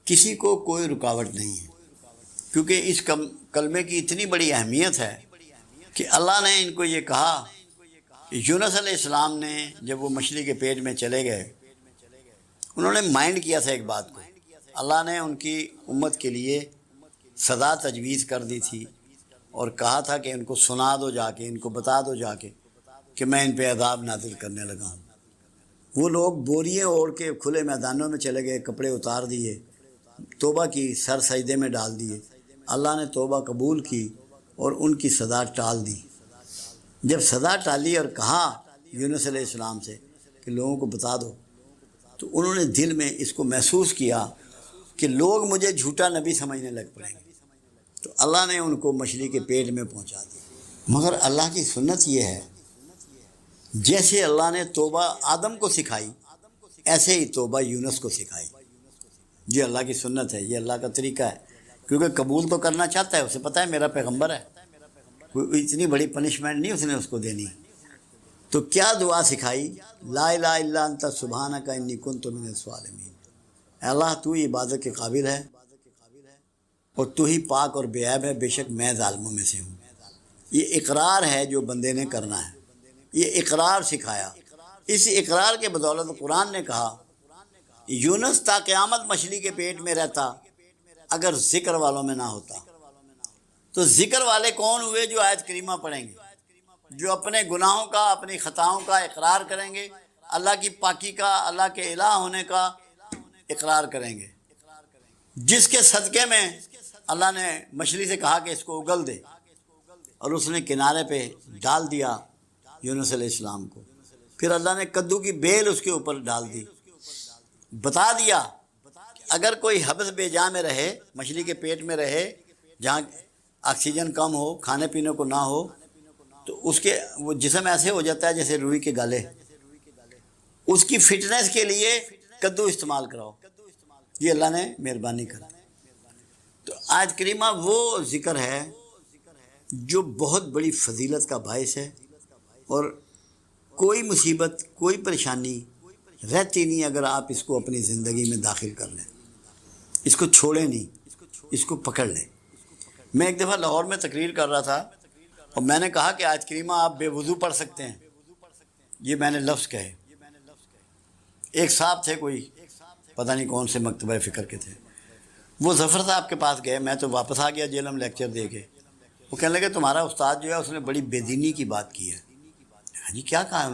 کسی کو کوئی رکاوٹ نہیں ہے، کیونکہ اس کلمے کی اتنی بڑی اہمیت ہے کہ اللہ نے ان کو یہ کہا کہ یونس علیہ السلام نے جب وہ مچھلی کے پیٹ میں چلے گئے، انہوں نے مائنڈ کیا تھا ایک بات کو، اللہ نے ان کی امت کے لیے سزا تجویز کر دی تھی اور کہا تھا کہ ان کو سنا دو جا کے، ان کو بتا دو جا کے کہ میں ان پہ عذاب نازل کرنے لگا ہوں۔ وہ لوگ بوریاں اوڑھ کے کھلے میدانوں میں چلے گئے، کپڑے اتار دیے، توبہ کی، سر سجدے میں ڈال دیے۔ اللہ نے توبہ قبول کی اور ان کی سزا ٹال دی۔ جب سزا ٹالی اور کہا یونس علیہ السلام سے کہ لوگوں کو بتا دو، تو انہوں نے دل میں اس کو محسوس کیا کہ لوگ مجھے جھوٹا نبی سمجھنے لگ پڑیں گے، تو اللہ نے ان کو مچھلی کے پیٹ میں پہنچا دیا۔ مگر اللہ کی سنت یہ ہے، جیسے اللہ نے توبہ آدم کو سکھائی، ایسے ہی توبہ یونس کو سکھائی۔ یہ اللہ کی سنت ہے، یہ اللہ کا طریقہ ہے، کیونکہ قبول تو کرنا چاہتا ہے، اسے پتہ ہے میرا پیغمبر ہے، کوئی اتنی بڑی پنشمنٹ نہیں اس نے اس کو دینی۔ تو کیا دعا سکھائی؟ لا الہ الا انت سبحانک انی کنت من الظالمین۔ اے اللہ تو ہی عبادت کے قابل ہے اور تو ہی پاک اور بے عیب ہے، بے شک میں ظالموں میں سے ہوں۔ یہ اقرار ہے جو بندے نے کرنا ہے، یہ اقرار سکھایا۔ اس اقرار کے بدولت قرآن نے کہا یونس تا قیامت مچھلی کے پیٹ میں رہتا اگر ذکر والوں میں نہ ہوتا۔ تو ذکر والے کون ہوئے؟ جو آیت کریمہ پڑھیں گے، جو اپنے گناہوں کا، اپنی خطاؤں کا اقرار کریں گے، اللہ کی پاکی کا، اللہ کے الہ ہونے کا اقرار کریں گے، جس کے صدقے میں اللہ نے مچھلی سے کہا کہ اس کو اگل دے، اور اس نے کنارے پہ ڈال دیا یونس علیہ السلام کو۔ پھر اللہ نے کدو کی بیل اس کے اوپر ڈال دی، بتا دیا کہ اگر کوئی حبس بے جا میں رہے، مچھلی کے پیٹ میں رہے، جہاں آکسیجن کم ہو، کھانے پینے کو نہ ہو، تو اس کے وہ جسم ایسے ہو جاتا ہے جیسے روئی کے گالے۔ اس کی فٹنس کے لیے کدو استعمال کراؤ، یہ اللہ نے مہربانی کرا۔ تو آج کریمہ وہ ذکر ہے جو بہت بڑی فضیلت کا باعث ہے، اور کوئی مصیبت، کوئی پریشانی رہتی نہیں اگر آپ اس کو اپنی زندگی میں داخل کر لیں، اس کو چھوڑیں نہیں، اس کو پکڑ لیں۔ میں ایک دفعہ لاہور میں تقریر کر رہا تھا اور میں نے کہا کہ آج کریمہ آپ بے وضو پڑھ سکتے ہیں، یہ میں نے لفظ کہے۔ ایک صاحب تھے، کوئی پتہ نہیں کون سے مکتبہ فکر کے تھے، وہ ظفر صاحب کے پاس گئے، میں تو واپس آ گیا جیلم لیکچر دے کے۔ وہ کہنے لگے تمہارا استاد جو ہے اس نے بڑی بے دینی کی بات کی ہے۔ ہاں جی، کیا کہا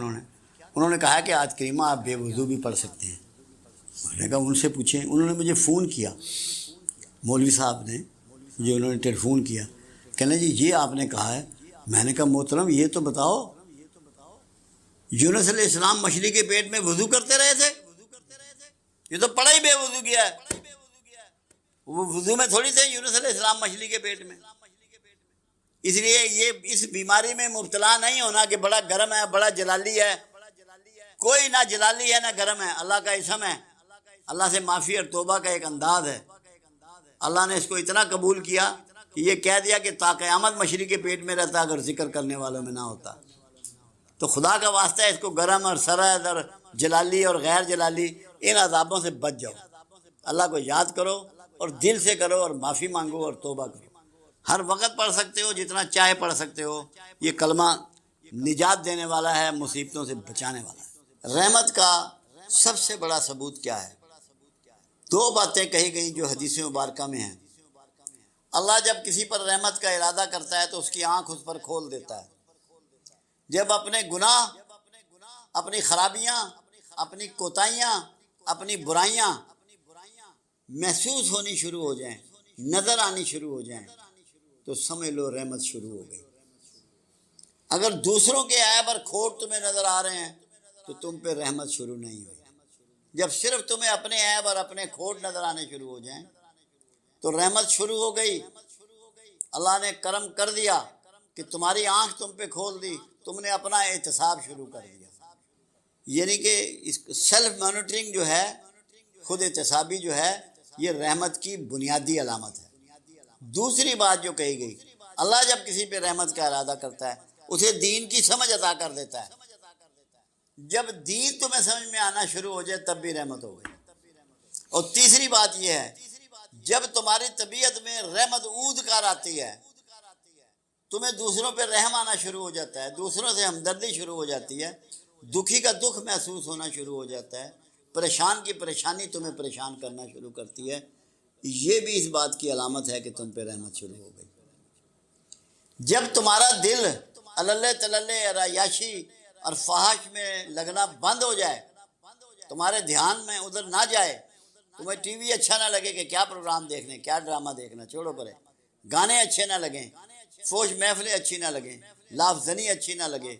انہوں نے کہا کہ آج کریمہ آپ بے وضو بھی پڑھ سکتے ہیں۔ میں نے کہا ان سے پوچھیں۔ انہوں نے مجھے فون کیا، مولوی صاحب نے مجھے، انہوں نے ٹیلی فون کیا، کہنے جی یہ آپ نے کہا ہے۔ میں نے کہا محترم یہ تو بتاؤ، یونس علیہ السلام مچھلی کے پیٹ میں وضو کرتے رہے تھے؟ یہ تو پڑا ہی بے وضو کیا ہے، وہ وضو میں تھوڑی تھے یونس علیہ السلام مچھلی کے پیٹ میں۔ اس لیے یہ اس بیماری میں مبتلا نہیں ہونا کہ بڑا گرم ہے، بڑا جلالی ہے۔ کوئی نہ جلالی ہے نہ گرم ہے، اللہ کا اسم ہے، اللہ سے معافی اور توبہ کا ایک انداز ہے۔ اللہ نے اس کو اتنا قبول کیا کہ یہ کہہ دیا کہ تا قیامت مچھلی کے پیٹ میں رہتا اگر ذکر کرنے والوں میں نہ ہوتا۔ تو خدا کا واسطہ ہے، اس کو گرم اور سرد اور جلالی اور غیر جلالی ان عذابوں سے بچ جاؤ، اللہ کو یاد کرو اور دل سے کرو اور معافی مانگو اور توبہ کرو۔ ہر وقت پڑھ سکتے ہو، جتنا چاہے پڑھ سکتے ہو۔ یہ کلمہ نجات دینے والا ہے، مصیبتوں سے بچانے والا ہے۔ رحمت کا سب سے بڑا ثبوت کیا ہے؟ دو باتیں کہی گئی جو حدیث مبارکہ میں ہیں۔ اللہ جب کسی پر رحمت کا ارادہ کرتا ہے تو اس کی آنکھ اس پر کھول دیتا ہے۔ جب اپنے گناہ، اپنی خرابیاں، اپنی کوتاہیاں، اپنی برائیاں محسوس ہونی شروع ہو جائیں، نظر آنی شروع ہو جائیں، تو سمجھ لو رحمت شروع ہو گئی۔ اگر دوسروں کے عیب اور کھوٹ تمہیں نظر آ رہے ہیں تو تم پہ رحمت شروع نہیں ہوئی۔ جب صرف تمہیں اپنے عیب اور اپنے کھوٹ نظر آنے شروع ہو جائیں تو رحمت شروع ہو گئی۔ اللہ نے کرم کر دیا کہ تمہاری آنکھ تم پہ کھول دی، تم نے اپنا احتساب شروع کر دیا۔ یعنی کہ اس سیلف مانیٹرنگ جو ہے، خود احتسابی جو ہے، یہ رحمت کی بنیادی علامت ہے۔ دوسری بات جو کہی گئی، اللہ جب کسی پہ رحمت کا ارادہ کرتا ہے اسے دین کی سمجھ عطا کر دیتا ہے۔ جب دین تمہیں سمجھ میں آنا شروع ہو جائے تب بھی رحمت ہو گئی۔ اور تیسری بات یہ ہے جب تمہاری طبیعت میں رحمت اود کر آتی ہے، تمہیں دوسروں پہ رحم آنا شروع ہو جاتا ہے، دوسروں سے ہمدردی شروع ہو جاتی ہے، دکھی کا دکھ محسوس ہونا شروع ہو جاتا ہے، پریشان کی پریشانی تمہیں پریشان کرنا شروع کرتی ہے، یہ بھی اس بات کی علامت ہے کہ تم پہ رحمت شروع ہو گئی۔ جب تمہارا دل اللہ تللے عیاشی اور فحش میں لگنا بند ہو جائے، تمہارے دھیان میں ادھر نہ جائے، تمہیں ٹی وی اچھا نہ لگے کہ کیا پروگرام دیکھنے، کیا ڈرامہ دیکھنا، چھوڑو پرے، گانے اچھے نہ لگیں، فوش محفلیں اچھی نہ لگیں، لاف زنی اچھی نہ لگے،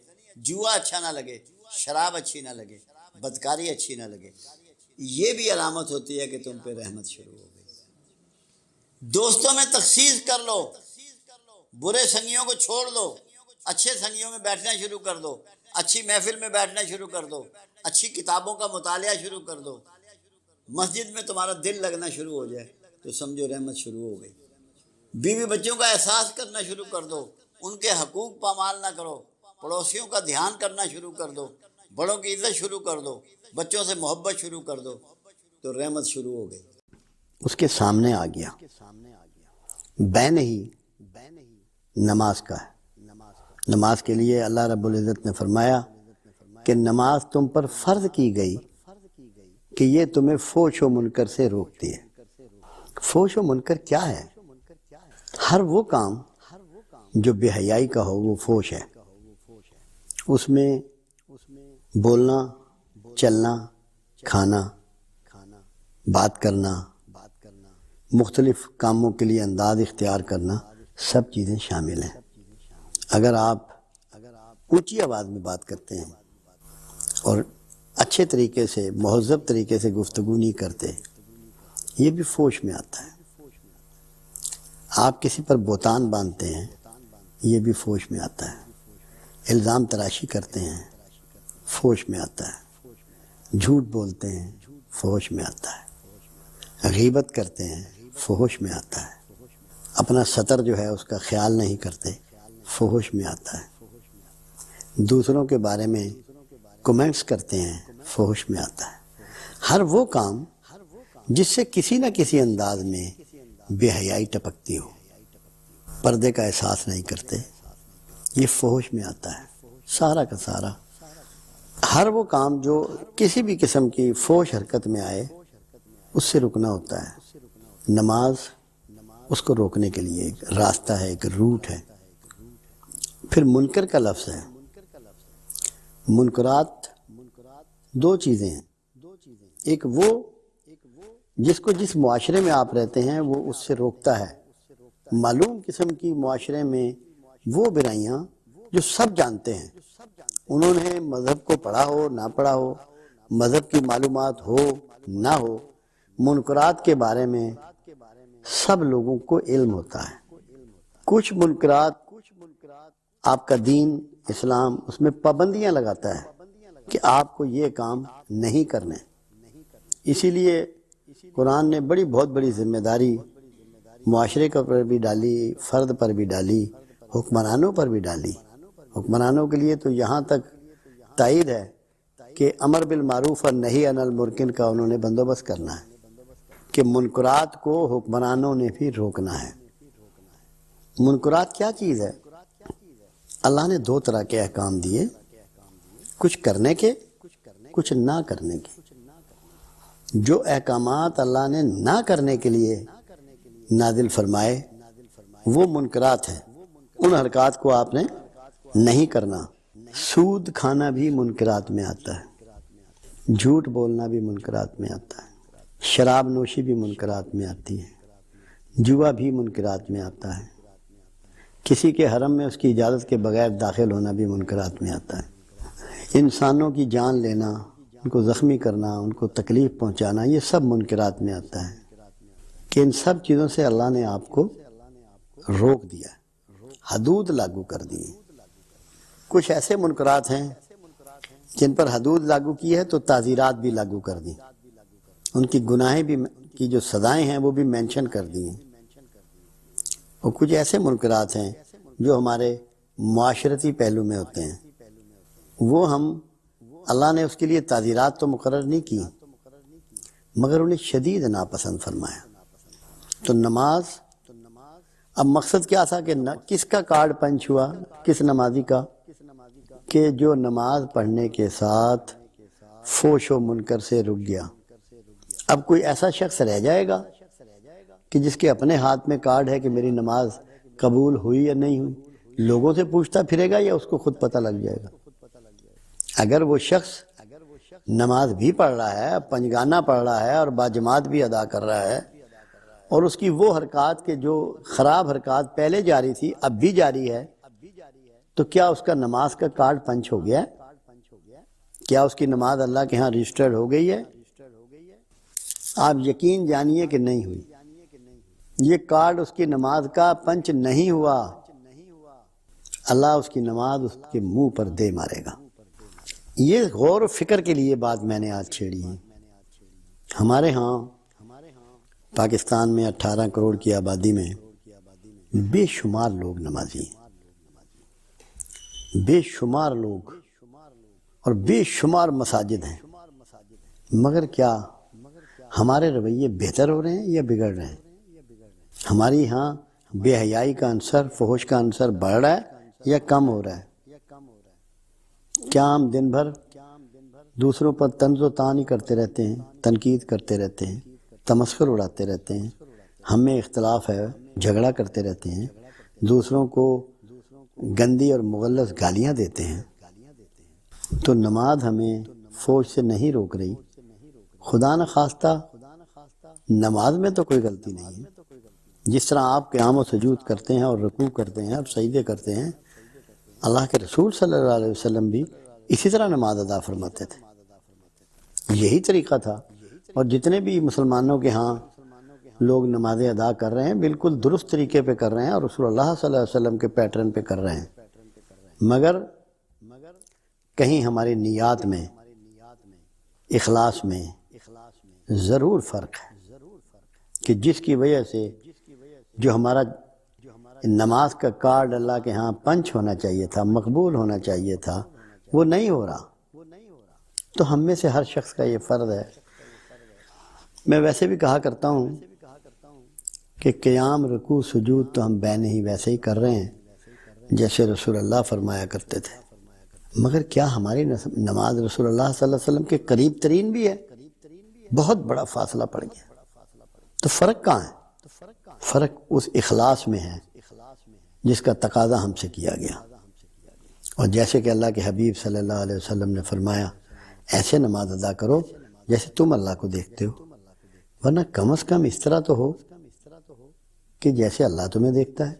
جوا اچھا نہ لگے، شراب اچھی نہ لگے، بدکاری اچھی نہ لگے، یہ بھی علامت ہوتی ہے کہ تم پہ رحمت شروع ہو گئی۔ دوستوں میں تخصیص کر لو، برے سنگیوں کو چھوڑ دو، اچھے سنگیوں میں بیٹھنا شروع کر دو، اچھی محفل میں بیٹھنا شروع کر دو، اچھی کتابوں کا مطالعہ شروع کر دو، مسجد میں تمہارا دل لگنا شروع ہو جائے تو سمجھو رحمت شروع ہو گئی۔ بیوی بچوں کا احساس کرنا شروع کر دو، ان کے حقوق پامال نہ کرو، پڑوسیوں کا دھیان کرنا شروع کر دو، بڑوں کی عزت شروع کر دو، بچوں سے محبت شروع کر دو، تو رحمت شروع ہو گئی۔ اس کے سامنے آ گیا، بے نہیں نماز کا ہے۔ نماز کے لیے اللہ رب العزت نے فرمایا کہ نماز تم پر فرض کی گئی کہ یہ تمہیں فحش و منکر سے روکتی ہے۔ فحش و منکر کیا ہے؟ ہر وہ کام جو بے حیائی کا ہو وہ فحش ہے۔ اس میں بولنا، چلنا، کھانا، بات کرنا، مختلف کاموں کے لیے انداز اختیار کرنا، سب چیزیں شامل ہیں۔ اگر آپ اونچی آواز میں بات کرتے ہیں اور اچھے طریقے سے، مہذب طریقے سے گفتگو نہیں کرتے، یہ بھی فحش میں آتا ہے۔ آپ کسی پر بہتان باندھتے ہیں، یہ بھی فحش میں آتا ہے۔ الزام تراشی کرتے ہیں، فحش میں آتا ہے۔ جھوٹ بولتے ہیں، فحش میں آتا ہے۔ غیبت کرتے ہیں، فحش میں آتا ہے۔ اپنا سطر جو ہے اس کا خیال نہیں کرتے، فحش میں آتا ہے۔ دوسروں کے بارے میں کمنٹس کرتے ہیں، فحش میں آتا ہے۔ ہر وہ کام جس سے کسی نہ کسی انداز میں بے حیائی ٹپکتی ہو، پردے کا احساس نہیں کرتے، یہ فحش میں آتا ہے۔ سارا کا سارا ہر وہ کام جو کسی بھی قسم کی فحش حرکت میں آئے، اس سے رکنا ہوتا ہے۔ نماز اس کو روکنے کے لیے ایک راستہ ہے، ایک روٹ ہے۔ پھر منکر کا لفظ ہے۔ منکرات دو چیزیں ہیں، ایک وہ جس کو جس معاشرے میں آپ رہتے ہیں وہ اس سے روکتا ہے۔ معلوم قسم کی معاشرے میں وہ برائیاں جو سب جانتے ہیں، انہوں نے مذہب کو پڑھا ہو نہ پڑھا ہو، مذہب کی معلومات ہو نہ ہو، منکرات کے بارے میں سب لوگوں کو علم ہوتا ہے۔ کچھ منکرات آپ کا دین اسلام اس میں پابندیاں لگاتا ہے کہ آپ کو یہ کام نہیں کرنے۔ اسی لیے قرآن نے بہت بڑی ذمہ داری معاشرے پر بھی ڈالی، فرد پر بھی ڈالی، حکمرانوں پر بھی ڈالی۔ حکمرانوں کے لیے تو یہاں تک تائید ہے کہ امر بالمعروف اور نہی عن المنکر کا انہوں نے بندوبست کرنا ہے کہ منکرات کو حکمرانوں نے بھی روکنا ہے۔ منکرات کیا چیز ہے؟ اللہ نے دو طرح کے احکام دیے، کچھ کرنے کے، کچھ نہ کرنے کے۔ جو احکامات اللہ نے نہ کرنے کے لیے نازل فرمائے وہ منکرات ہیں، ان حرکات کو آپ نے نہیں کرنا۔ سود کھانا بھی منکرات میں آتا ہے، جھوٹ بولنا بھی منکرات میں آتا ہے، شراب نوشی بھی منکرات میں آتی ہے، جوا بھی منکرات میں آتا ہے، کسی کے حرم میں اس کی اجازت کے بغیر داخل ہونا بھی منکرات میں آتا ہے، انسانوں کی جان لینا، ان کو زخمی کرنا، ان کو تکلیف پہنچانا، یہ سب منکرات میں آتا ہے کہ ان سب چیزوں سے اللہ نے آپ کو روک دیا، حدود لاگو کر دی۔ کچھ ایسے منکرات ہیں جن پر حدود لاگو کی ہے تو تعزیرات بھی لاگو کر دی، ان کی گناہیں بھی کی جو سزائیں ہیں وہ بھی مینشن کر دی ہیں۔ اور کچھ ایسے منکرات ہیں جو ہمارے معاشرتی پہلو میں ہوتے ہیں، وہ ہم اللہ نے اس کے لیے تعزیرات تو مقرر نہیں کی مگر انہیں شدید ناپسند فرمایا۔ تو نماز، اب مقصد کیا تھا کہ کس کا کارڈ پنچ ہوا، کس نمازی کا، کہ جو نماز پڑھنے کے ساتھ فحش و منکر سے رک گیا۔ اب کوئی ایسا شخص رہ جائے گا کہ جس کے اپنے ہاتھ میں کارڈ ہے کہ میری نماز قبول ہوئی یا نہیں ہوئی؟ لوگوں سے پوچھتا پھرے گا یا اس کو خود پتہ لگ جائے گا؟ اگر وہ شخص نماز بھی پڑھ رہا ہے، پنجگانہ پڑھ رہا ہے اور باجماعت بھی ادا کر رہا ہے، اور اس کی وہ حرکات کے جو خراب حرکات پہلے جاری تھی اب بھی جاری ہے، تو کیا اس کا نماز کا کارڈ پنچ ہو گیا ہے؟ کیا اس کی نماز اللہ کے ہاں رجسٹرڈ ہو گئی ہے؟ آپ یقین جانیے کہ نہیں ہوئی۔ یہ کارڈ اس کی نماز کا پنچ نہیں ہوا، اللہ اس کی نماز اس کے منہ پر دے مارے گا۔ یہ غور و فکر کے لیے بات میں نے آج چھیڑی ہے۔ ہمارے ہاں پاکستان میں 18 کروڑ کی آبادی میں بے شمار لوگ نمازی ہیں، بے شمار لوگ، اور بے شمار مساجد ہیں، مگر کیا ہمارے رویے بہتر ہو رہے ہیں یا بگڑ رہے ہیں؟ ہماری ہاں بے حیائی کا عنصر، فحش کا عنصر بڑھ رہا ہے یا کم ہو رہا ہے؟ کیا ہم دن بھر دوسروں پر طنز و طعن کرتے رہتے ہیں، تنقید کرتے رہتے ہیں، تمسخر اڑاتے رہتے ہیں، ہم میں اختلاف ہے، جھگڑا کرتے رہتے ہیں، دوسروں کو گندی اور مغلظ گالیاں دیتے ہیں؟ تو نماز ہمیں فحش سے نہیں روک رہی۔ خدا نخواستہ نماز میں تو کوئی غلطی نہیں ہے، جس طرح آپ قیام و سجود کرتے ہیں اور رکوع کرتے ہیں اور سجدے کرتے ہیں، اللہ کے رسول صلی اللہ علیہ وسلم بھی اسی طرح نماز ادا فرماتے تھے، یہی طریقہ تھا۔ اور جتنے بھی مسلمانوں کے ہاں لوگ نمازیں ادا کر رہے ہیں بالکل درست طریقے پہ کر رہے ہیں اور رسول اللہ صلی اللہ علیہ وسلم کے پیٹرن پہ کر رہے ہیں، مگر کہیں ہماری نیات میں، اخلاص میں ضرور فرق ہے، کہ جس کی وجہ سے جو ہمارا نماز کا کارڈ اللہ کے ہاں پنچ ہونا چاہیے تھا، مقبول ہونا چاہیے تھا، وہ نہیں ہو رہا۔ تو ہم میں سے ہر شخص کا یہ فرض ہے۔ میں ویسے بھی کہا کرتا ہوں کہ قیام، رکوع، سجود تو ہم بین ہی ویسے ہی کر رہے ہیں جیسے رسول اللہ فرمایا کرتے تھے، مگر کیا ہماری نماز رسول اللہ صلی اللہ علیہ وسلم کے قریب ترین بھی ہے؟ بہت بڑا فاصلہ پڑ گیا۔ تو فرق کہاں ہے؟ فرق اس اخلاص میں ہے جس کا تقاضا ہم سے کیا گیا، اور جیسے کہ اللہ کے حبیب صلی اللہ علیہ وسلم نے فرمایا، ایسے نماز ادا کرو جیسے تم اللہ کو دیکھتے ہو، ورنہ کم از کم اس طرح تو ہو کہ جیسے اللہ تمہیں دیکھتا ہے۔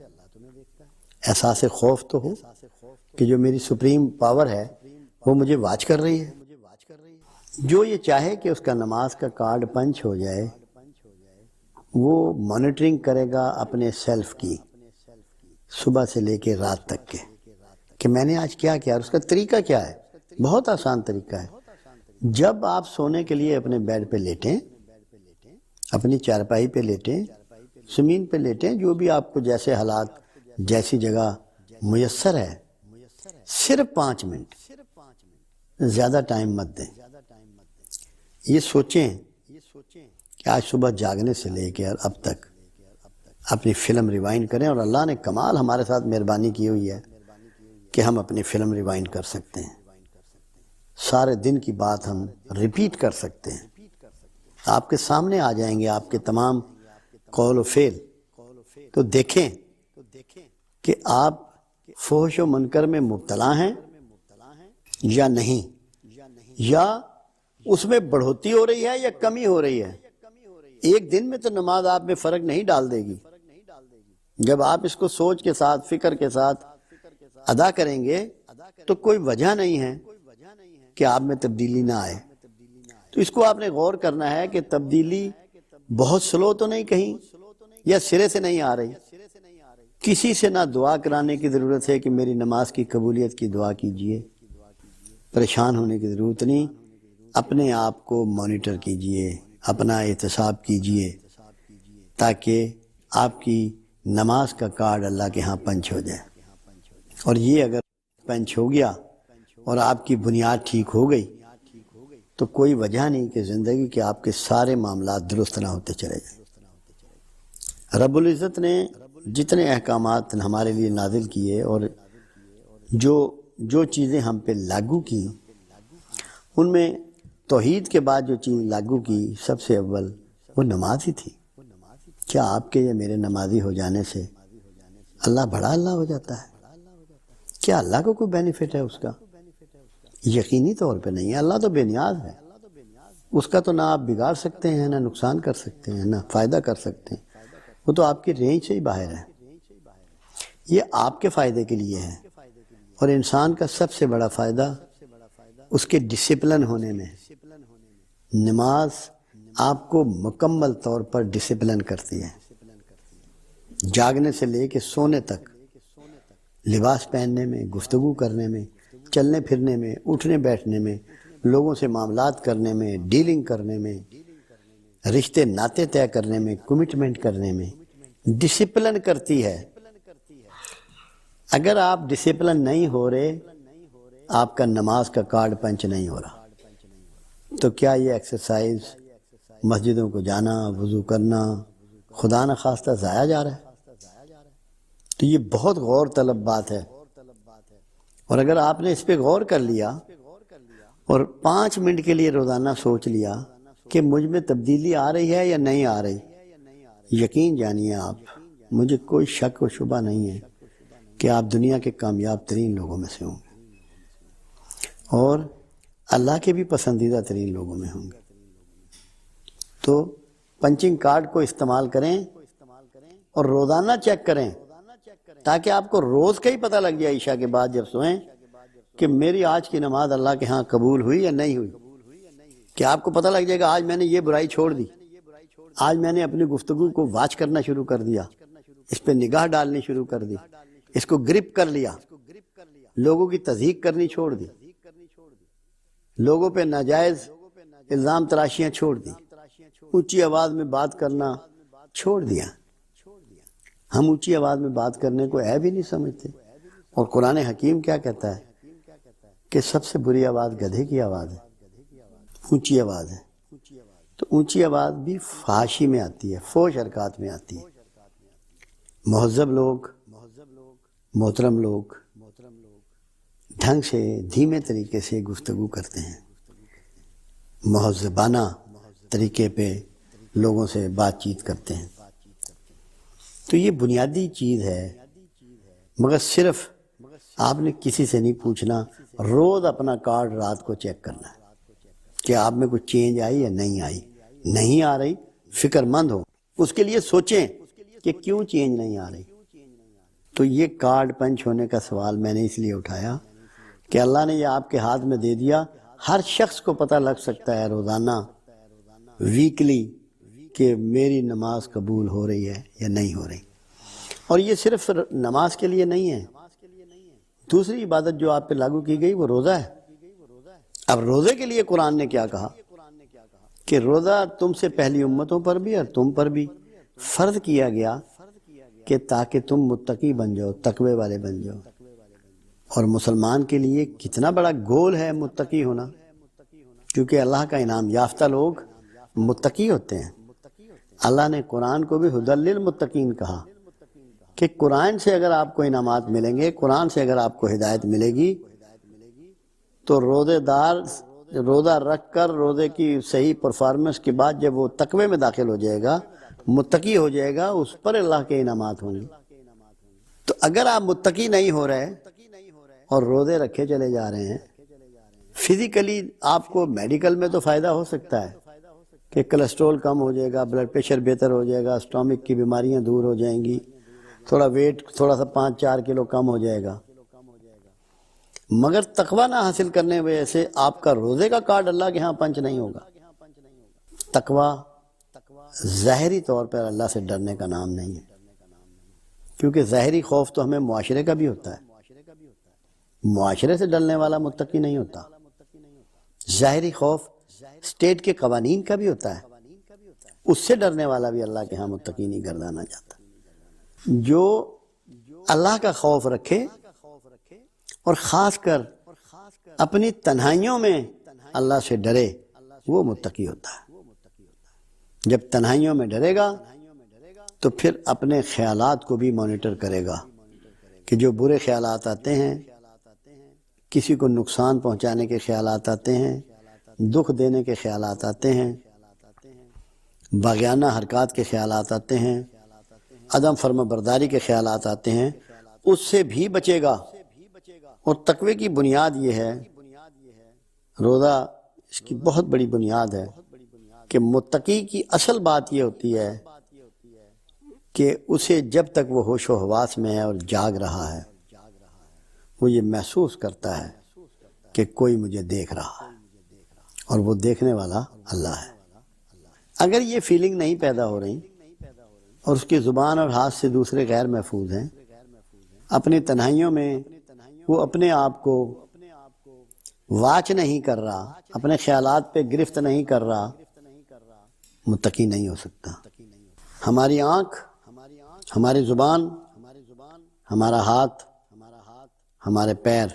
احساس خوف تو ہو کہ جو میری سپریم پاور ہے وہ مجھے واچ کر رہی ہے۔ جو یہ چاہے کہ اس کا نماز کا کارڈ پنچ ہو جائے، وہ مانیٹرنگ کرے گا اپنے سیلف کی، صبح سے لے کے رات تک کے، کہ میں نے آج کیا کیا، اور اس کا طریقہ کیا ہے۔ بہت آسان طریقہ ہے۔ جب آپ سونے کے لیے اپنے بیڈ پہ لیٹیں، اپنی چارپائی پہ لیٹیں، زمین پہ لیٹیں، جو بھی آپ کو جیسے حالات، جیسی جگہ میسر ہے، صرف 5 منٹ، زیادہ ٹائم مت دیں۔ یہ سوچیں کہ آج صبح جاگنے سے لے کے اب تک اپنی فلم ریوائنڈ کریں، اور اللہ نے کمال ہمارے ساتھ مہربانی کی ہوئی ہے کہ ہم اپنی فلم ریوائنڈ کر سکتے ہیں، سارے دن کی بات ہم ریپیٹ کر سکتے ہیں، آپ کے سامنے آ جائیں گے آپ کے تمام قول و فعل۔ تو دیکھیں کہ آپ فحش و منکر میں مبتلا ہیں یا نہیں، یا اس میں بڑھوتی ہو رہی ہے یا کمی ہو رہی ہے۔ ایک دن میں تو نماز آپ میں فرق نہیں ڈال دے گی۔ جب آپ اس کو سوچ کے ساتھ، فکر کے ساتھ ادا کریں گے تو کوئی وجہ نہیں ہے کہ آپ میں تبدیلی نہ آئے۔ تو اس کو آپ نے غور کرنا ہے کہ تبدیلی بہت سلو تو نہیں کہیں، یا سرے سے نہیں آ رہی۔ کسی سے نہ دعا کرانے کی ضرورت ہے کہ میری نماز کی قبولیت کی دعا کیجئے، پریشان ہونے کی ضرورت نہیں۔ اپنے آپ کو مانیٹر کیجئے، اپنا احتساب کیجئے، تاکہ آپ کی نماز کا کارڈ اللہ کے ہاں پنچ ہو جائے۔ اور یہ اگر پنچ ہو گیا اور آپ کی بنیاد ٹھیک ہو گئی تو کوئی وجہ نہیں کہ زندگی کے آپ کے سارے معاملات درست نہ ہوتے چلے جائیں۔ رب العزت نے جتنے احکامات ہمارے لیے نازل کیے اور جو چیزیں ہم پہ لاگو کی، ان میں توحید کے بعد جو چیز لاگو کی سب سے اول وہ نماز ہی تھی۔ کیا آپ کے یا میرے نمازی ہو جانے سے اللہ بڑا اللہ ہو جاتا ہے؟ کیا اللہ کو کوئی بینیفٹ ہے اس کا؟ یقینی طور پہ نہیں ہے۔ اللہ تو بے نیاز ہے، اس کا تو نہ آپ بگاڑ سکتے ہیں، نہ نقصان کر سکتے ہیں، نہ فائدہ کر سکتے ہیں، وہ تو آپ کی رینج سے ہی باہر ہے۔ یہ آپ کے فائدے کے لیے ہے، اور انسان کا سب سے بڑا فائدہ اس کے ڈسپلن ہونے میں ہے۔ نماز آپ کو مکمل طور پر ڈسپلن کرتی ہے، جاگنے سے لے کے سونے تک، لباس پہننے میں، گفتگو کرنے میں، چلنے پھرنے میں، اٹھنے بیٹھنے میں، لوگوں سے معاملات کرنے میں، ڈیلنگ کرنے میں، رشتے ناطے طے کرنے میں، کمٹمنٹ کرنے میں ڈسپلن کرتی ہے۔ اگر آپ ڈسپلن نہیں ہو رہے، آپ کا نماز کا کارڈ پنچ نہیں ہو رہا، تو کیا یہ ایکسرسائز، مسجدوں کو جانا، وضو کرنا خدا نخواستہ ضائع جا رہا ہے؟ تو یہ بہت غور طلب بات ہے، اور اگر آپ نے اس پہ غور کر لیا اور 5 منٹ کے لیے روزانہ سوچ لیا کہ مجھ میں تبدیلی آ رہی ہے یا نہیں آ رہی، یقین جانیے آپ، مجھے کوئی شک و شبہ نہیں ہے کہ آپ دنیا کے کامیاب ترین لوگوں میں سے ہوں گے، اور اللہ کے بھی پسندیدہ ترین لوگوں میں ہوں گے۔ تو پنچنگ کارڈ کو استعمال کریں اور روزانہ چیک کریں، تاکہ آپ کو روز کا ہی پتہ لگ جائے عشاء کے بعد جب سوئیں کہ میری آج کی نماز اللہ کے ہاں قبول ہوئی یا نہیں ہوئی۔ کہ آپ کو پتہ لگ جائے گا آج میں نے یہ برائی چھوڑ دی، آج میں نے اپنی گفتگو کو واچ کرنا شروع کر دیا، اس پہ نگاہ ڈالنی شروع کر دی، اس کو گرپ کر لیا، لوگوں کی تصدیق کرنی چھوڑ دی، لوگوں پہ ناجائز الزام تراشیاں چھوڑ دی، اونچی آواز میں بات کرنا چھوڑ دیا۔ ہم اونچی آواز میں بات کرنے کو عیب ہی نہیں سمجھتے، اور قرآن حکیم کیا کہتا ہے کہ سب سے بری آواز گدھے کی آواز ہے، اونچی آواز ہے۔ تو اونچی آواز بھی فحاشی میں آتی ہے، فحش حرکات میں آتی ہے۔ مہذب لوگ، محترم لوگ ڈھنگ سے، دھیمے طریقے سے گفتگو کرتے ہیں، مہذبانہ طریقے پہ لوگوں سے بات چیت کرتے ہیں۔ تو یہ بنیادی چیز ہے، مگر صرف آپ نے کسی سے نہیں پوچھنا، روز اپنا کارڈ رات کو چیک کرنا ہے کہ آپ میں کچھ چینج آئی یا نہیں آئی۔ نہیں آ رہی، فکر مند ہو، اس کے لیے سوچیں کہ کیوں چینج نہیں آ رہی۔ تو یہ کارڈ پنچ ہونے کا سوال میں نے اس لیے اٹھایا کہ اللہ نے یہ آپ کے ہاتھ میں دے دیا، ہر شخص کو پتہ لگ سکتا ہے روزانہ، ویکلی، کہ میری نماز قبول ہو رہی ہے یا نہیں ہو رہی۔ اور یہ صرف نماز کے لیے نہیں ہے، دوسری عبادت جو آپ پہ لاگو کی گئی وہ روزہ ہے۔ اب روزے کے لیے قرآن نے کیا کہا کہ روزہ تم سے پہلی امتوں پر بھی اور تم پر بھی فرض کیا گیا کہ تاکہ تم متقی بن جاؤ، تقوی والے بن جاؤ۔ اور مسلمان کے لیے کتنا بڑا گول ہے متقی ہونا، کیونکہ اللہ کا انعام یافتہ لوگ متقی ہوتے ہیں۔ اللہ نے قرآن کو بھی ھدی للمتقین کہا کہ قرآن سے اگر آپ کو انعامات ملیں گے، قرآن سے اگر آپ کو ہدایت ملے گی، تو روزے دار روزہ رکھ کر روزے کی صحیح پرفارمنس کے بعد جب وہ تقوی میں داخل ہو جائے گا، متقی ہو جائے گا، اس پر اللہ کے انعامات ہوں گے۔ تو اگر آپ متقی نہیں ہو رہے اور روزے رکھے چلے جا رہے ہیں، فزیکلی آپ کو میڈیکل میں تو فائدہ ہو سکتا ہے کہ کولیسٹرول کم ہو جائے گا، بلڈ پریشر بہتر ہو جائے گا، اسٹامک کی بیماریاں دور ہو جائیں گی، تھوڑا ویٹ تھوڑا سا 5-4 کلو کم ہو جائے گا، مگر تقوی نہ حاصل کرنے کی وجہ سے آپ کا روزے کا کارڈ اللہ کے ہاں پنچ نہیں ہوگا۔ تقوی ظاہری طور پر اللہ سے ڈرنے کا نام نہیں ہے، کیونکہ ظاہری خوف تو ہمیں معاشرے کا بھی ہوتا ہے، معاشرے سے ڈرنے والا متقی نہیں ہوتا۔ ظاہری خوف اسٹیٹ کے قوانین کا بھی ہوتا ہے، اس سے ڈرنے والا بھی اللہ کے ہاں متقی نہیں گردانا چاہتا۔ جو اللہ کا خوف رکھے اور خاص کر اپنی تنہائیوں میں اللہ سے ڈرے، وہ متقی ہوتا ہے۔ جب تنہائیوں میں ڈرے گا تو پھر اپنے خیالات کو بھی مانیٹر کرے گا کہ جو برے خیالات آتے ہیں، کسی کو نقصان پہنچانے کے خیالات آتے ہیں، دکھ دینے کے خیالات آتے ہیں، باغیانہ حرکات کے خیالات آتے ہیں، عدم فرما برداری کے خیالات آتے ہیں، اس سے بھی بچے گا۔ اور تقوی کی بنیاد یہ ہے، روزہ اس کی بہت بڑی بنیاد ہے کہ متقی کی اصل بات یہ ہوتی ہے کہ اسے جب تک وہ ہوش و حواس میں ہے اور جاگ رہا ہے، وہ یہ محسوس کرتا ہے کہ کوئی مجھے دیکھ رہا ہے، اور وہ دیکھنے والا اللہ ہے۔ اگر یہ فیلنگ نہیں پیدا ہو رہی اور اس کی زبان اور ہاتھ سے دوسرے غیر محفوظ ہیں، اپنی تنہائیوں میں وہ اپنے آپ کو واچ نہیں کر رہا، اپنے خیالات پہ گرفت نہیں کر رہا، متقی نہیں ہو سکتا۔ ہماری آنکھ، ہماری زبان، ہمارا ہاتھ، ہمارے پیر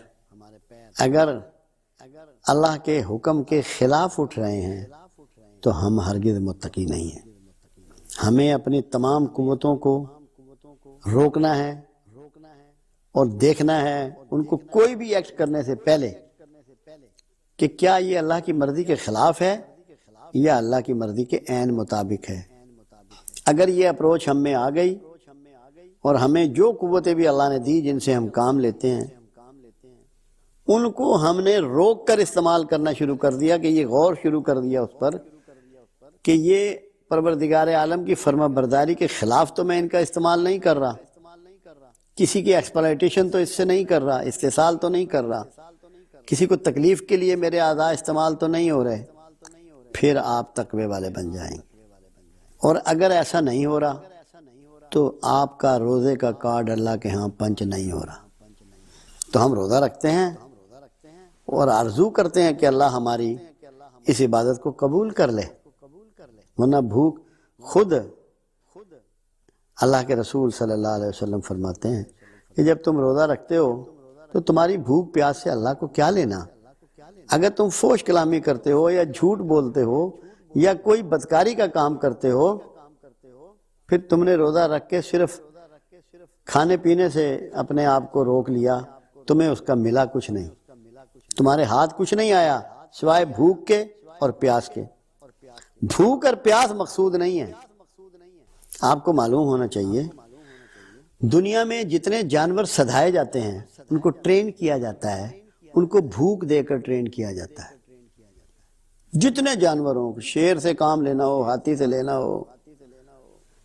اگر اللہ کے حکم کے خلاف اٹھ رہے ہیں تو ہم ہرگز متقی نہیں ہیں۔ ہمیں اپنی تمام قوتوں کو روکنا ہے اور دیکھنا ہے ان کو کوئی بھی ایکٹ کرنے سے پہلے کہ کیا یہ اللہ کی مرضی کے خلاف ہے یا اللہ کی مرضی کے عین مطابق ہے۔ اگر یہ اپروچ ہم میں آ گئی اور ہمیں جو قوتیں بھی اللہ نے دی جن سے ہم کام لیتے ہیں، ان کو ہم نے روک کر استعمال کرنا شروع کر دیا، کہ یہ غور شروع کر دیا اس پر کہ یہ پروردگار عالم کی فرما برداری کے خلاف تو میں ان کا استعمال نہیں کر رہا، کسی کی ایکسپلائٹیشن تو اس سے نہیں کر رہا، استحصال تو نہیں کر رہا، کسی کو تکلیف کے لیے میرے اعضاء استعمال تو نہیں ہو رہے، پھر آپ تقوی والے بن جائیں گے۔ اور اگر ایسا نہیں ہو رہا تو آپ کا روزے کا کارڈ اللہ کے ہاں پنچ نہیں ہو رہا۔ تو ہم روزہ رکھتے ہیں اور آرزو کرتے ہیں کہ اللہ ہماری اس عبادت کو قبول کر لے، ورنہ بھوک خود اللہ کے رسول صلی اللہ علیہ وسلم فرماتے ہیں کہ جب تم روزہ رکھتے ہو تو تمہاری بھوک پیاس سے اللہ کو کیا لینا؟ اگر تم فحش کلامی کرتے ہو یا جھوٹ بولتے ہو یا کوئی بدکاری کا کام کرتے ہو، پھر تم نے روزہ رکھ کے صرف کھانے پینے سے اپنے آپ کو روک لیا، تمہیں اس کا ملا کچھ نہیں، تمہارے ہاتھ کچھ نہیں آیا سوائے بھوک کے اور پیاس کے۔ بھوک اور پیاس مقصود نہیں ہے۔ آپ کو معلوم ہونا چاہیے دنیا میں جتنے جانور سدھائے جاتے ہیں ان کو ٹرین کیا جاتا ہے، ان کو بھوک دے کر ٹرین کیا جاتا ہے۔ جتنے جانوروں کو، شیر سے کام لینا ہو، ہاتھی سے لینا ہو،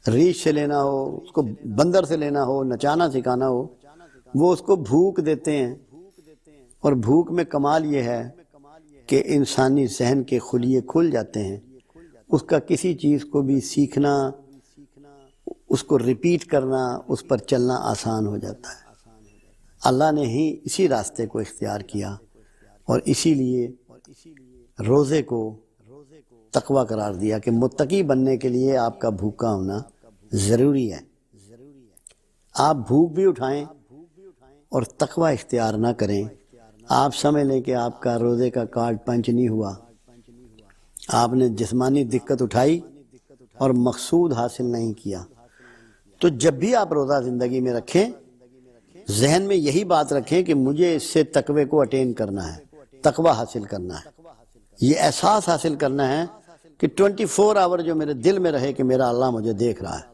ریچھ سے لینا ہو، اس کو بندر سے لینا ہو، نچانا سکھانا ہو، وہ اس کو بھوک دیتے ہیں۔ اور بھوک میں کمال یہ ہے کہ انسانی ذہن کے خلیے کھل جاتے ہیں، اس کا کسی چیز کو بھی سیکھنا، اس کو ریپیٹ کرنا، اس پر چلنا آسان ہو جاتا ہے۔ اللہ نے ہی اسی راستے کو اختیار کیا اور اسی لیے روزے کو تقوی قرار دیا کہ متقی بننے کے لیے آپ کا بھوکا ہونا ضروری ہے۔ آپ بھوک بھی اٹھائیں اور تقوی اختیار نہ کریں، آپ سمجھ لیں کہ آپ کا روزے کا کارڈ پنچ نہیں ہوا، آپ نے جسمانی دقت اٹھائی اور مقصود حاصل نہیں کیا۔ تو جب بھی آپ روزہ زندگی میں رکھیں، ذہن میں یہی بات رکھیں کہ مجھے اس سے تقوی کو اٹین کرنا ہے، تقوی حاصل کرنا ہے، یہ احساس حاصل کرنا ہے کہ 24 آور جو میرے دل میں رہے کہ میرا اللہ مجھے دیکھ رہا ہے،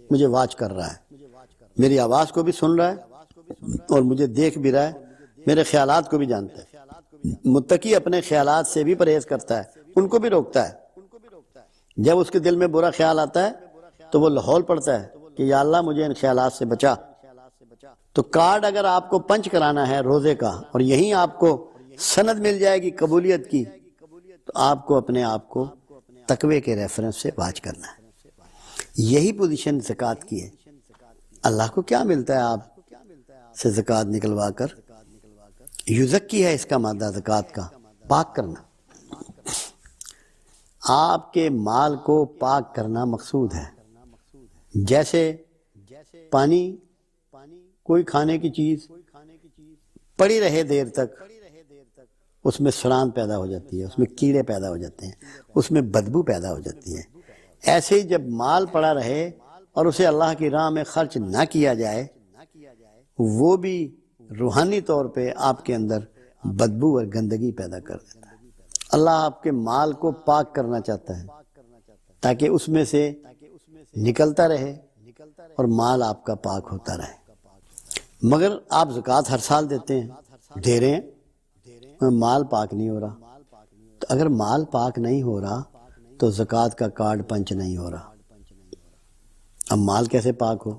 مجھے واچ کر رہا ہے، میری آواز کو بھی سن رہا ہے اور مجھے دیکھ بھی رہا ہے، میرے خیالات کو بھی جانتا ہے۔ متقی اپنے خیالات سے بھی پرہیز کرتا ہے، ان کو بھی روکتا ہے۔ جب اس کے دل میں برا خیال آتا ہے تو وہ لاہور پڑتا ہے کہ یا اللہ مجھے ان خیالات سے بچا۔ تو کارڈ اگر آپ کو پنچ کرانا ہے روزے کا اور یہیں آپ کو سند مل جائے گی قبولیت کی، تو آپ کو اپنے آپ کو تقوی کے ریفرنس سے واچ کرنا ہے۔ یہی پوزیشن زکوٰۃ کی ہے۔ اللہ کو کیا ملتا ہے آپ سے زکوٰۃ نکلوا کر؟ یزکی ہے اس کا مادہ زکوٰۃ کا، پاک کرنا۔ آپ کے مال کو پاک کرنا مقصود ہے۔ جیسے پانی، کوئی کھانے کی چیز پڑی رہے دیر تک، اس میں سڑان پیدا ہو جاتی ہے، اس میں کیڑے پیدا ہو جاتے ہیں، اس میں بدبو پیدا ہو جاتی ہے۔ ایسے ہی جب مال پڑا رہے اور اسے اللہ کی راہ میں خرچ نہ کیا جائے، وہ بھی روحانی طور پہ آپ کے اندر بدبو اور گندگی پیدا کر دیتا ہے۔ اللہ آپ کے مال کو پاک کرنا چاہتا ہے تاکہ اس میں سے نکلتا رہے اور مال آپ کا پاک ہوتا رہے۔ مگر آپ زکوٰۃ ہر سال دیتے ہیں، دے رہے ہیں، مال پاک نہیں ہو رہا۔ تو اگر مال پاک نہیں ہو رہا تو زکوٰۃ کا کارڈ پنچ نہیں ہو رہا۔ اب مال کیسے پاک ہو؟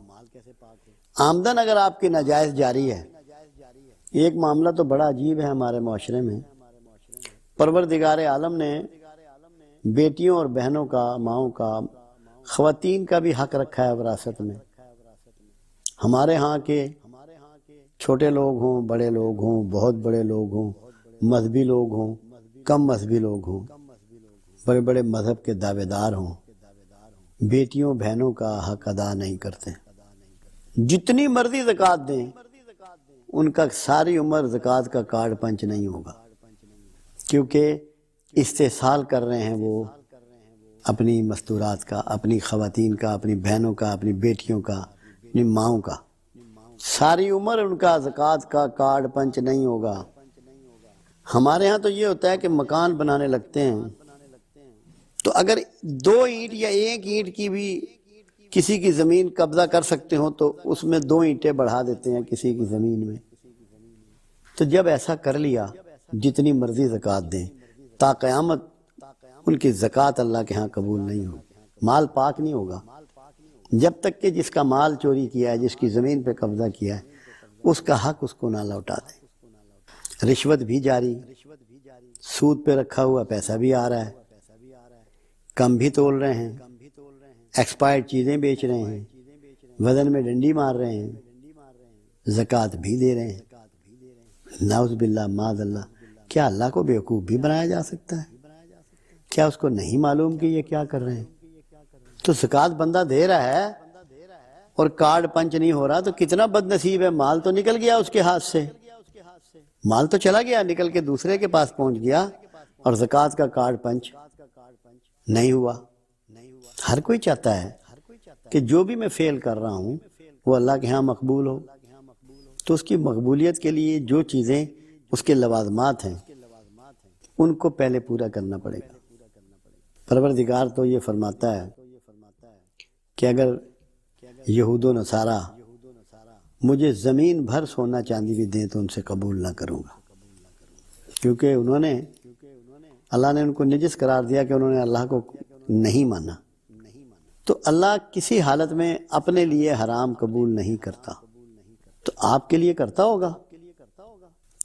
آمدن اگر آپ کی ناجائز جاری ہے، ایک معاملہ تو بڑا عجیب ہے ہمارے معاشرے میں، پروردگار عالم نے بیٹیوں اور بہنوں کا، ماؤں کا، خواتین کا بھی حق رکھا ہے وراثت میں۔ ہمارے ہاں کے چھوٹے لوگ ہوں، بڑے لوگ ہوں، بہت بڑے لوگ ہوں، مذہبی لوگ ہوں، کم مذہبی لوگ ہوں، بڑے بڑے مذہب کے دعوے دار ہوں، بیٹیوں بہنوں کا حق ادا نہیں کرتے۔ جتنی مرضی زکوٰۃ دیں، ان کا ساری عمر زکوٰۃ کا کارڈ پنچ نہیں ہوگا، کیونکہ استحصال کر رہے ہیں وہ اپنی مستورات کا، اپنی خواتین کا، اپنی بہنوں کا، اپنی بیٹیوں کا، اپنی ماؤں کا۔ ساری عمر ان کا زکوٰۃ کا کارڈ پنچ نہیں ہوگا۔ ہمارے ہاں تو یہ ہوتا ہے کہ مکان بنانے لگتے ہیں تو اگر 2 اینٹ یا 1 اینٹ کی بھی کسی کی زمین قبضہ کر سکتے ہوں تو اس میں 2 اینٹیں بڑھا دیتے ہیں کسی کی زمین میں۔ تو جب ایسا کر لیا، جتنی مرضی زکوٰۃ دیں، تا قیامت ان کی زکوٰۃ اللہ کے ہاں قبول نہیں ہوگی، مال پاک نہیں ہوگا، جب تک کہ جس کا مال چوری کیا ہے، جس کی زمین پہ قبضہ کیا ہے، اس کا حق اس کو نہ لوٹا دے۔ رشوت بھی جاری، سود پہ رکھا ہوا پیسہ بھی آ رہا ہے، کم بھی تول رہے ہیں، ایکسپائرڈ چیزیں بیچ رہے ہیں، وزن میں ڈنڈی مار رہے ہیں، زکوٰۃ بھی دے رہے ہیں۔ نعوذ باللہ معاذ اللہ، کیا اللہ کو بیوقوف بھی بنایا جا سکتا ہے؟ کیا اس کو نہیں معلوم کہ یہ کیا کر رہے ہیں؟ تو زکوٰۃ بندہ دے رہا ہے اور کارڈ پنچ نہیں ہو رہا تو کتنا بد نصیب ہے، مال تو نکل گیا اس کے ہاتھ سے، مال تو چلا گیا، نکل کے دوسرے کے پاس پہنچ گیا اور زکوٰۃ کا کارڈ پنچ نہیں ہوا۔ ہر کوئی چاہتا ہے کہ جو بھی میں فعل کر رہا ہوں وہ اللہ کے ہاں مقبول ہو، تو اس کی مقبولیت کے لیے جو چیزیں اس کے لوازمات ہیں ان کو پہلے پورا کرنا پڑے گا۔ پروردگار تو یہ فرماتا ہے کہ اگر یہود و نصارہ مجھے زمین بھر سونا چاندی بھی دیں تو ان سے قبول نہ کروں گا، کیونکہ اللہ نے ان کو نجس قرار دیا کہ انہوں نے اللہ کو نہیں مانا۔ تو اللہ کسی حالت میں اپنے لیے حرام قبول نہیں کرتا، تو آپ کے لیے کرتا ہوگا،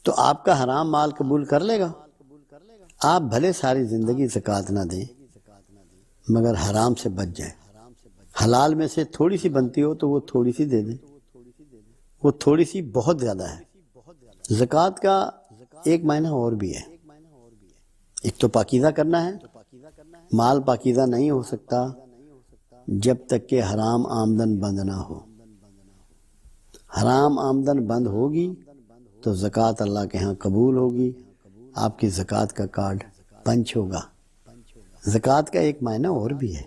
تو آپ کا حرام مال قبول کر لے گا۔ آپ بھلے ساری زندگی زکوٰۃ نہ دیں مگر حرام سے بچ جائیں، حلال میں سے تھوڑی سی بنتی ہو تو وہ تھوڑی سی دے دیں، وہ تھوڑی سی بہت زیادہ ہے۔ زکوٰۃ کا ایک معنی اور بھی ہے، ایک تو پاکیزہ کرنا ہے، مال پاکیزہ نہیں ہو سکتا جب تک کہ حرام آمدن بند نہ ہو۔ حرام آمدن بند ہوگی تو زکوٰۃ اللہ کے ہاں قبول ہوگی، آپ کی زکوٰۃ کا کارڈ پنچ ہوگا۔ زکوٰۃ کا ایک معنی اور بھی ہے،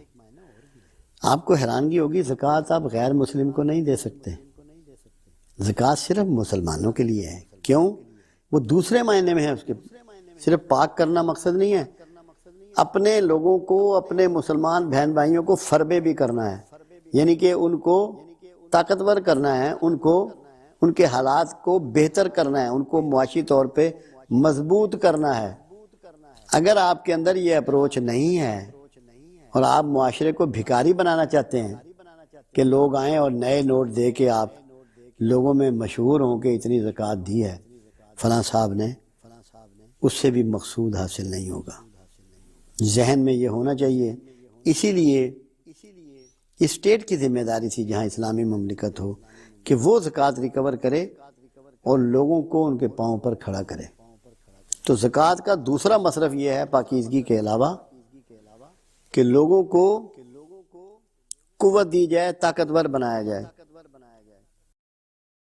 آپ کو حیرانگی ہوگی، زکوٰۃ آپ غیر مسلم کو نہیں دے سکتے، زکوٰۃ صرف مسلمانوں کے لیے ہے۔ کیوں؟ وہ دوسرے معنی میں ہے، اس کے صرف پاک کرنا مقصد نہیں ہے، اپنے لوگوں کو، اپنے مسلمان بہن بھائیوں کو فربے بھی کرنا ہے، یعنی کہ ان کو طاقتور کرنا ہے، ان کے حالات کو بہتر کرنا ہے، ان کو معاشی طور پہ مضبوط کرنا ہے۔ اگر آپ کے اندر یہ اپروچ نہیں ہے اور آپ معاشرے کو بھکاری بنانا چاہتے ہیں کہ لوگ آئیں اور نئے نوٹ دے کے آپ لوگوں میں مشہور ہوں کہ اتنی زکوٰۃ دی ہے فلاں صاحب نے، اس سے بھی مقصود حاصل نہیں ہوگا۔ ذہن میں یہ ہونا چاہیے۔ اسی لیے اسٹیٹ کی ذمہ داری تھی جہاں اسلامی مملکت ہو کہ وہ زکوٰۃ ریکور کرے اور لوگوں کو ان کے پاؤں پر کھڑا کرے۔ تو زکوٰۃ کا دوسرا مصرف یہ ہے پاکیزگی کے علاوہ کہ لوگوں کو قوت دی جائے، طاقتور بنایا جائے۔